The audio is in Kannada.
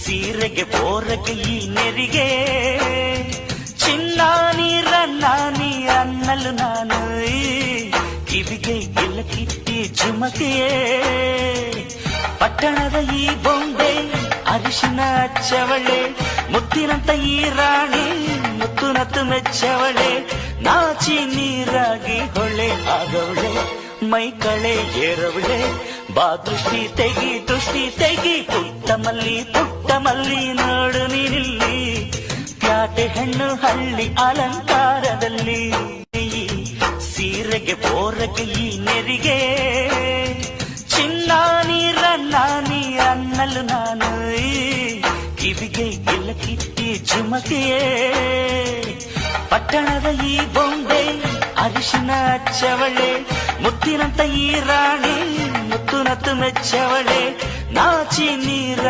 ಸೀರೆಗೆ ಬೋರಗೆ ಈ ನೆರಿಗೆ ಚಿನ್ನ ನೀ ಅನ್ನಲು ನಾನು ಕಿವಿಗೆ ಇಲ್ಲ ಕಿಟ್ಟಿ ಜುಮಕೆಯೇ ಪಟ್ಟಣದ ಈ ಬೊಂಬೆ ಅರಿಶಿನ ಹಚ್ಚವಳೆ ಮುತ್ತಿನಂತ ಈ ರಾಣಿ ಮುತ್ತುನತ್ತು ಮೆಚ್ಚವಳೆ ನಾಚಿ ನೀರಾಗಿ ಹೊಳೆ ಆಗವಳೆ ಮೈ ಕಳೆ ಏರವಳೆ ಬಾ ದೃಷ್ಟಿ ತೆಗಿ ಪುಟ್ಟ ಮಲ್ಲಿ ನೋಡು ನೀನಿಲ್ಲಿ ಪ್ಯಾಟೆ ಹೆಣ್ಣು ಹಳ್ಳಿ ಅಲಂಕಾರದಲ್ಲಿ ಸೀರೆಗೆ ಬೋರಗೆ ಈ ನೆರಿಗೆ ಚಿನ್ನ ನೀ ಅನ್ನಲು ನಾನು ಕಿವಿಗೆ ಇಲ್ಲ ಕಿಟ್ಟಿ ಜುಮಕೆಯೇ ಪಟ್ಟಣದ ಈ ಬೊಂಬೆ ಅರಿಶಿನ ಹಚ್ಚವಳೆ ಮುತ್ತಿನಂತ ಈ ರಾಣಿ ಮುತ್ತುನತ್ತು ಮೆಚ್ಚವಳೆ ನಾಚಿ ನೀರ